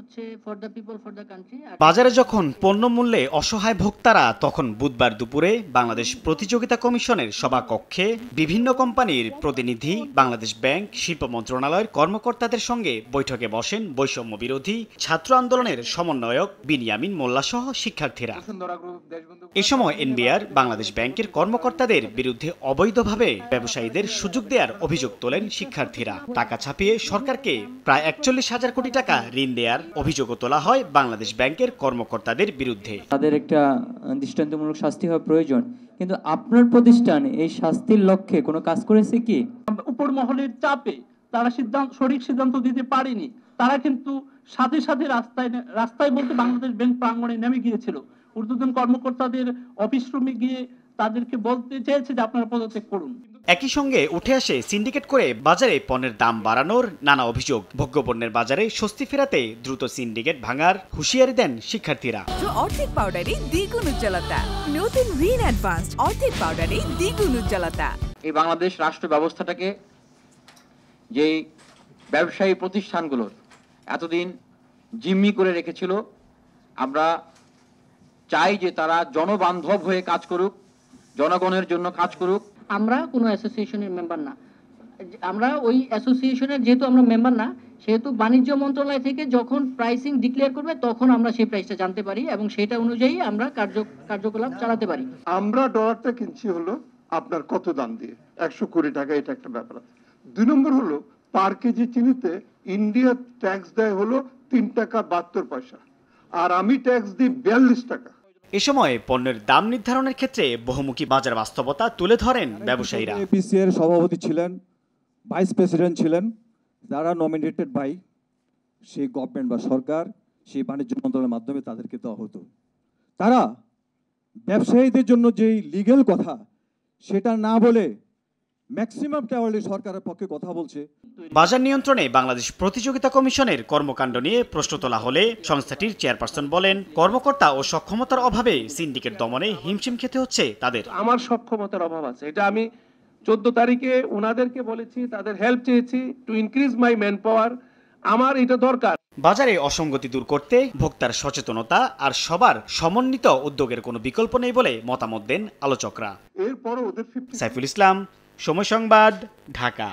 হচ্ছে for the people for the country. বাজারে যখন পণ্য মূল্যে অসহায় ভোক্তারা, তখন বুধবার দুপুরে বাংলাদেশ প্রতিযোগিতা কমিশনের সভাকক্ষে বিভিন্ন কোম্পানির প্রতিনিধি, বাংলাদেশ ব্যাংক, শিল্প মন্ত্রণালয়ের কর্মকর্তাদের সঙ্গে বৈঠকে বসেন বৈষম্য বিরোধী ছাত্র আন্দোলনের সমন্বয়ক বিনিয়ামিন মোল্লা সহ শিক্ষার্থীরা। এ সময় এনবিআর, বাংলাদেশ ব্যাংকের কর্মকর্তাদের বিরুদ্ধে অবৈধভাবে ব্যবসায়ীদের সুযোগ দেওয়ার অভিযোগ তোলেন শিক্ষার্থীরা। টাকা ছাপিয়ে সরকারকে প্রায় ৪১,০০০ কোটি টাকা ঋণ দেওয়ার অভিযোগও তোলা হয় বাংলাদেশ ব্যাংকের কর্মকর্তাদের বিরুদ্ধে। তাদের একটা দৃষ্টান্তমূলক শাস্তি হওয়া প্রয়োজন, কিন্তু আপনার প্রতিষ্ঠান এই শাস্তির লক্ষ্যে কোনো কাজ করেছে কি? উপর মহলের চাপে তারা সঠিক সিদ্ধান্ত দিতে পারেনি। তারা কিন্তু সাথে সাথে রাস্তায় বলতে বাংলাদেশ ব্যাংক প্রাঙ্গণে নেমে গিয়েছিল। ঊর্ধ্বতন কর্মকর্তাদের অফিস রুমে গিয়ে তাদেরকে বলতে চেয়েছে যে আপনারা পদত্যাগ করুন। একই সঙ্গে উঠে আসে সিন্ডিকেট করে বাজারে পণ্যের দাম বাড়ানোর নানা অভিযোগ। ভোগ্যপণ্যের বাজারে স্বস্তি ফেরাতে দ্রুত সিন্ডিকেট ভাঙার হুঁশিয়ারি দেন শিক্ষার্থীরা। অর্ধেক পাউডারে দ্বিগুণ উজ্জ্বলতা, নতুন রিন অ্যাডভান্সড অর্ধেক পাউডারে দ্বিগুণ উজ্জ্বলতা। এই বাংলাদেশ রাষ্ট্র ব্যবস্থাটাকে যে ব্যবসায়ী প্রতিষ্ঠানগুলোর এতদিন জিম্মি করে রেখেছিল, আমরা চাই যে তারা জনবান্ধব হয়ে কাজ করুক, জনগণের জন্য কাজ করুক। আমরা কোনো অ্যাসোসিয়েশনের মেম্বার না। আমরা ওই অ্যাসোসিয়েশনের যেহেতু আমরা মেম্বার না, সেহেতু বাণিজ্য মন্ত্রণালয় থেকে যখন প্রাইসিং ডিক্লেয়ার করবে তখন আমরা সেই প্রাইসটা জানতে পারি এবং সেটা অনুযায়ী আমরা কার্যকলাপ চালাতে পারি। আমরা ডলারটা কিনছি হলো আপনার কত দাম দিয়ে, 100 কোটি টাকা, এটা একটা ব্যাপার। 2 নম্বর হলো পার কেজি চিনিতে ইন্ডিয়া ট্যাক্স দেয় হলো 3 টাকা 72 পয়সা, আর আমি ট্যাক্স দিই 42 টাকা। এ সময় পণ্যের দাম নির্ধারণের ক্ষেত্রে বহুমুখী বাজার বাস্তবতা তুলে ধরেন ব্যবসায়ীরা। এপিসি এর সভাপতি ছিলেন, ভাইস প্রেসিডেন্ট ছিলেন, যারা নমিনেটেড বাই সেই গভর্নমেন্ট বা সরকার, সেই বাণিজ্য মন্ত্রণালয়ের মাধ্যমে তাদেরকে দেওয়া হতো। তারা ব্যবসায়ীদের জন্য যেই লিগ্যাল কথা সেটা না বলে ম্যাক্সিমাম টাওয়ারলি সরকারের পক্ষে কথা বলছে। বাজার নিয়ন্ত্রণে বাংলাদেশ প্রতিযোগিতা কমিশনের কর্মকাণ্ড নিয়ে প্রশ্ন তোলা হলে সংস্থাটির চেয়ারপারসন বলেন, কর্মকর্তা ও সক্ষমতার অভাবে সিন্ডিকেট দমনে হিমশিম খেতে হচ্ছে তাদের। আমার সক্ষমতার অভাব আছে, এটা আমি 14 তারিখে ওনাদেরকে বলেছি, তাদের হেল্প চেয়েছি to increase my man power. আমার এটা দরকার। বাজারে অসঙ্গতি দূর করতে ভোক্তার সচেতনতা আর সবার সমন্বিত উদ্যোগের কোনো বিকল্প নেই বলে মতামত দেন আলোচকরা। এরপরও ওদের সাইফুল ইসলাম, সময় সংবাদ, ঢাকা।